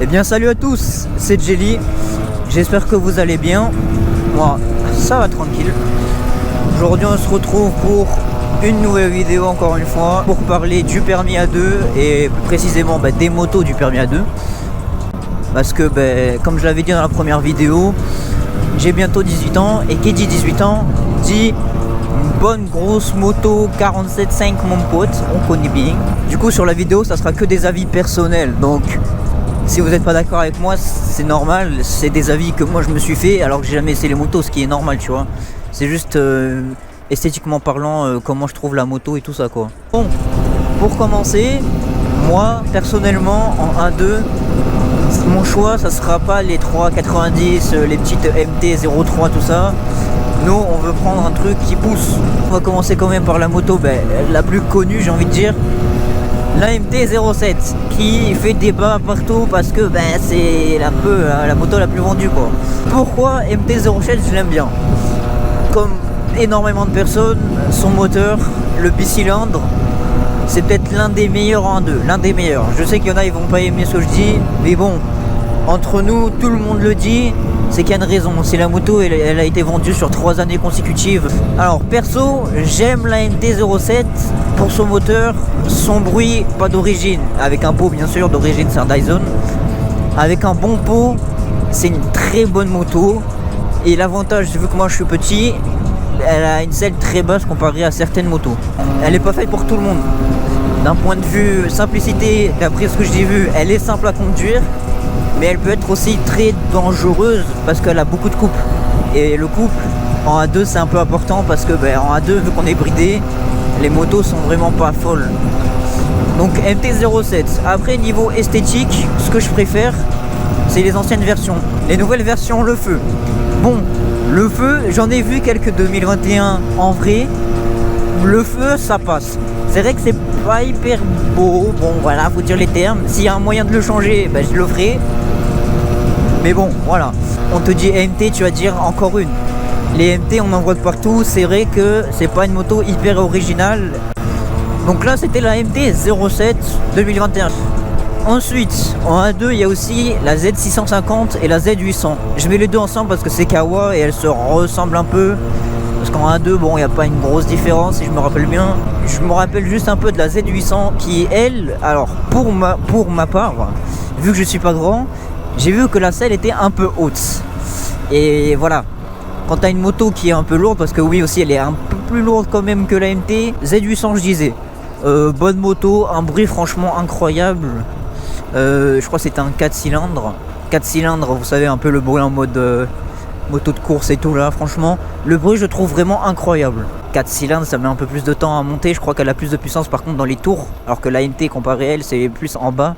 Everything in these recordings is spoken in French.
Eh bien salut à tous, c'est Jelly. J'espère que vous allez bien. Moi, ça va tranquille. Aujourd'hui on se retrouve pour une nouvelle vidéo encore une fois pour parler du permis A2 et plus précisément des motos du permis A2. Parce que comme je l'avais dit dans la première vidéo, j'ai bientôt 18 ans et qui dit 18 ans dit une bonne grosse moto 47.5 mon pote, on connaît bien. Du coup sur la vidéo ça sera que des avis personnels, donc si vous n'êtes pas d'accord avec moi c'est normal, c'est des avis que moi je me suis fait alors que j'ai jamais essayé les motos, ce qui est normal tu vois. C'est juste esthétiquement parlant comment je trouve la moto et tout ça quoi. Bon, pour commencer, moi personnellement en 1.2 mon choix ça sera pas les 390, les petites MT-03 tout ça. Nous on veut prendre un truc qui pousse. On va commencer quand même par la moto la plus connue, j'ai envie de dire, la MT-07 qui fait débat partout parce que c'est un peu la moto la plus vendue quoi. Pourquoi MT-07 je l'aime bien? Comme énormément de personnes, son moteur, le bicylindre, c'est peut-être l'un des meilleurs en 1.2, l'un des meilleurs. Je sais qu'il y en a ils vont pas aimer ce que je dis, mais bon, entre nous tout le monde le dit, c'est qu'il y a une raison, c'est la moto, elle a été vendue sur 3 années consécutives. Alors perso, j'aime la MT-07 pour son moteur, son bruit, pas d'origine, avec un pot bien sûr, d'origine c'est un Dyson, avec un bon pot, c'est une très bonne moto. Et l'avantage, vu que moi je suis petit, elle a une selle très basse comparée à certaines motos. Elle n'est pas faite pour tout le monde. D'un point de vue simplicité, d'après ce que j'ai vu, elle est simple à conduire, mais elle peut être aussi très dangereuse parce qu'elle a beaucoup de couple. Et le couple en A2 c'est un peu important parce que en A2 vu qu'on est bridé, les motos sont vraiment pas folles. Donc MT-07. Après niveau esthétique, ce que je préfère c'est les anciennes versions. Les nouvelles versions, le feu. Bon, le feu, j'en ai vu quelques 2021 en vrai. Le feu, ça passe. C'est vrai que c'est pas hyper beau. Bon, voilà, faut dire les termes. S'il y a un moyen de le changer, je le ferai. Mais bon, voilà. On te dit MT, tu vas dire encore une. Les MT, on en voit de partout. C'est vrai que c'est pas une moto hyper originale. Donc là, c'était la MT-07 2021. Ensuite, en A2, il y a aussi la Z650 et la Z800. Je mets les deux ensemble parce que c'est Kawa et elles se ressemblent un peu. Parce qu'en A2, il n'y a pas une grosse différence si je me rappelle bien. Je me rappelle juste un peu de la Z800 qui, elle, alors pour ma part, vu que je suis pas grand, j'ai vu que la selle était un peu haute. Et voilà, quand tu as une moto qui est un peu lourde, parce que oui aussi elle est un peu plus lourde quand même que la MT, Z800 je disais. Bonne moto, un bruit franchement incroyable. Je crois que c'était un 4 cylindres. 4 cylindres, vous savez, un peu le bruit en mode moto de course et tout là, franchement. Le bruit, je trouve vraiment incroyable. 4 cylindres, ça met un peu plus de temps à monter. Je crois qu'elle a plus de puissance par contre dans les tours. Alors que la MT, comparé à elle, c'est plus en bas.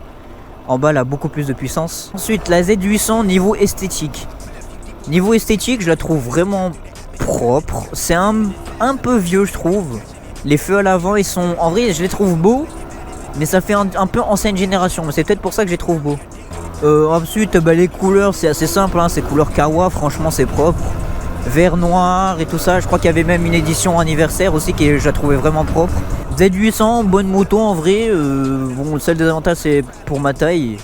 En bas, elle a beaucoup plus de puissance. Ensuite, la Z800, niveau esthétique. Niveau esthétique, je la trouve vraiment propre. C'est un peu vieux, je trouve. Les feux à l'avant, ils sont... En vrai, je les trouve beaux. Mais ça fait un peu ancienne génération, mais c'est peut-être pour ça que je les trouve beaux. Ensuite, les couleurs, c'est assez simple, hein, c'est couleur Kawa, franchement c'est propre. Vert, noir et tout ça, je crois qu'il y avait même une édition anniversaire aussi qui je la trouvais vraiment propre. Z800, bonne moto en vrai, bon le seul désavantage c'est pour ma taille.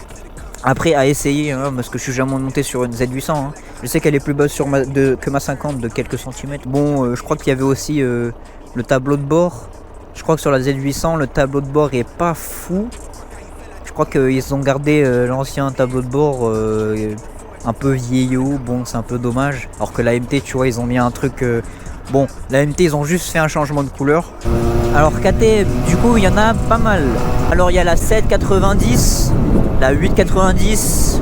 Après à essayer, hein, parce que je suis jamais monté sur une Z800. Hein. Je sais qu'elle est plus basse que ma 50 de quelques centimètres. Bon, je crois qu'il y avait aussi le tableau de bord. Je crois que sur la Z800, le tableau de bord est pas fou. Je crois qu'ils ont gardé l'ancien tableau de bord un peu vieillot. Bon, c'est un peu dommage. Alors que la MT, tu vois, ils ont mis un truc... Bon, la MT, ils ont juste fait un changement de couleur. Alors KTM, du coup, il y en a pas mal. Alors, il y a la 790, la 890...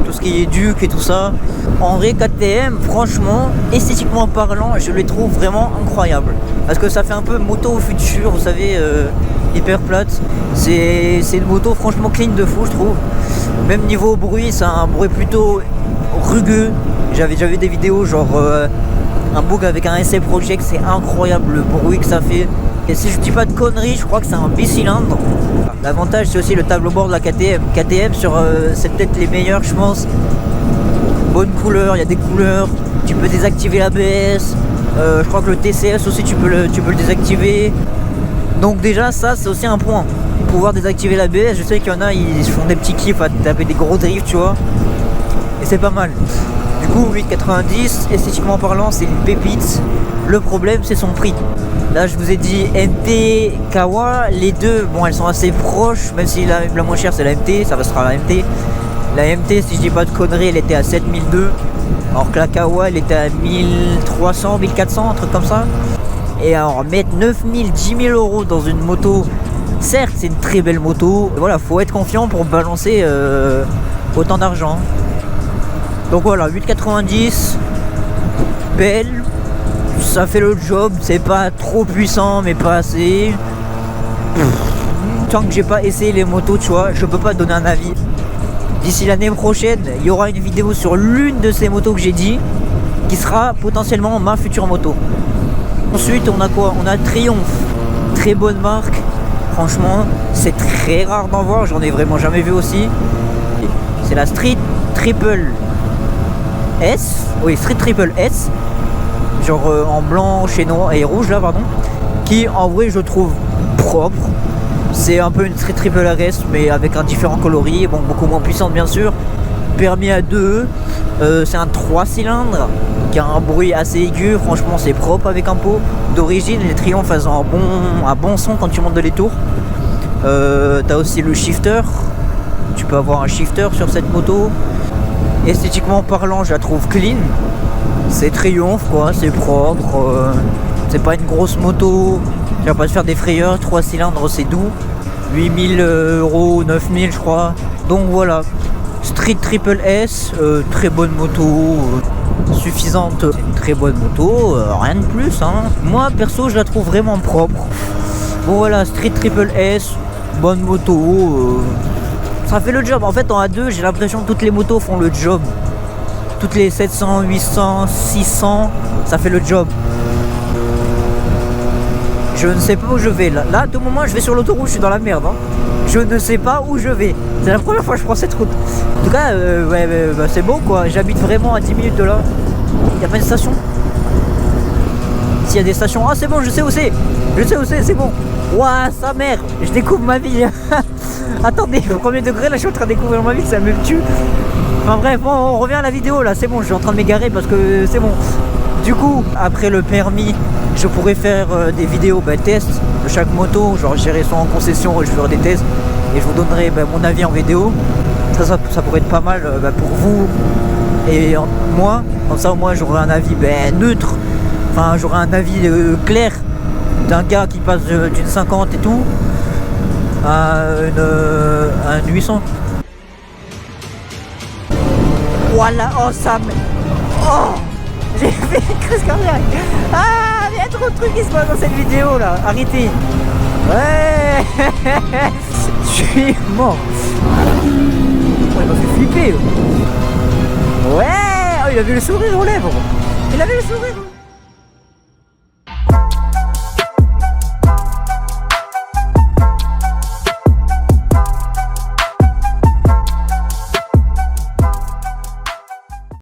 tout ce qui est Duke et tout ça. En vrai KTM, franchement, esthétiquement parlant, je les trouve vraiment incroyables. Parce que ça fait un peu moto au futur, vous savez, hyper plate. C'est une moto franchement clean de fou, je trouve. Même niveau bruit, c'est un bruit plutôt rugueux. J'avais déjà vu des vidéos genre un bug avec un SC Project, c'est incroyable le bruit que ça fait. Et si je dis pas de conneries, je crois que c'est un bicylindre. L'avantage c'est aussi le tableau bord de la KTM. KTM c'est peut-être les meilleurs je pense. Bonne couleur, il y a des couleurs. Tu peux désactiver l'ABS. Je crois que le TCS aussi tu peux le désactiver. Donc déjà ça c'est aussi un point. Pouvoir désactiver l'ABS, je sais qu'il y en a ils font des petits kiffs à taper des gros drifts, tu vois. Et c'est pas mal. Du coup 8,90, esthétiquement parlant c'est une pépite. Le problème c'est son prix. Là je vous ai dit MT, Kawa, les deux, bon elles sont assez proches, même si la moins chère c'est la MT, ça restera la MT. La MT si je dis pas de conneries elle était à 7002, alors que la Kawa elle était à 1300, 1400, un truc comme ça. Et alors mettre 9000, 10 000 euros dans une moto, certes c'est une très belle moto, voilà, faut être confiant pour balancer autant d'argent. Donc voilà, 8,90, belle, ça fait le job, c'est pas trop puissant mais pas assez. Tant que j'ai pas essayé les motos, tu vois, je peux pas donner un avis. D'ici l'année prochaine, il y aura une vidéo sur l'une de ces motos que j'ai dit, qui sera potentiellement ma future moto. Ensuite, on a quoi? On a Triumph, très bonne marque. Franchement, c'est très rare d'en voir, j'en ai vraiment jamais vu aussi. C'est la Street Triple S, oui, Street Triple S, genre en blanc, chez noir et rouge là, pardon, qui en vrai je trouve propre. C'est un peu une Street Triple RS mais avec un différent coloris, bon beaucoup moins puissante bien sûr. Permis à 2, c'est un 3 cylindres qui a un bruit assez aigu, franchement c'est propre avec un pot. D'origine les Triumph faisant un bon son quand tu montes de les tours. T'as aussi le shifter, tu peux avoir un shifter sur cette moto. Esthétiquement parlant je la trouve clean, c'est Triumph quoi, c'est propre, c'est pas une grosse moto, tu vas pas te faire des frayeurs, 3 cylindres c'est doux, 8000 euros, 9000 je crois, donc voilà. Street Triple S, très bonne moto, suffisante, une très bonne moto, rien de plus hein. Moi perso je la trouve vraiment propre. Bon voilà, Street Triple S, bonne moto, ça fait le job. En fait en A2 j'ai l'impression que toutes les motos font le job. Toutes les 700, 800, 600, ça fait le job. Je ne sais pas où je vais là. Là, à tout moment, je vais sur l'autoroute, je suis dans la merde. Hein. Je ne sais pas où je vais. C'est la première fois que je prends cette route. En tout cas, bah, c'est bon quoi. J'habite vraiment à 10 minutes de là. Il n'y a pas de station. S'il y a des stations, ah c'est bon, je sais où c'est. Je sais où c'est bon. Ouah, sa mère, je découvre ma vie. Attendez, au premier degré, là, je suis en train de découvrir ma vie, ça me tue. Enfin bref, bon, on revient à la vidéo là. C'est bon, je suis en train de m'égarer parce que c'est bon. Du coup, après le permis, je pourrais faire des vidéos tests de chaque moto, genre j'irai soit en concession et je ferai des tests et je vous donnerai mon avis en vidéo. Ça pourrait être pas mal pour vous et moi, comme ça au moins j'aurai un avis neutre, enfin j'aurai un avis clair d'un gars qui passe d'une 50 et tout à une 800. Voilà, oh ça me... Oh, j'ai fait une crise cardiaque. Ah, il y a trop de trucs qui se passent dans cette vidéo là. Arrêtez. Ouais. Je suis mort. Ouais, il m'a fait flipper. Ouais. Oh, il avait le sourire aux lèvres. Il avait le sourire aux lèvres.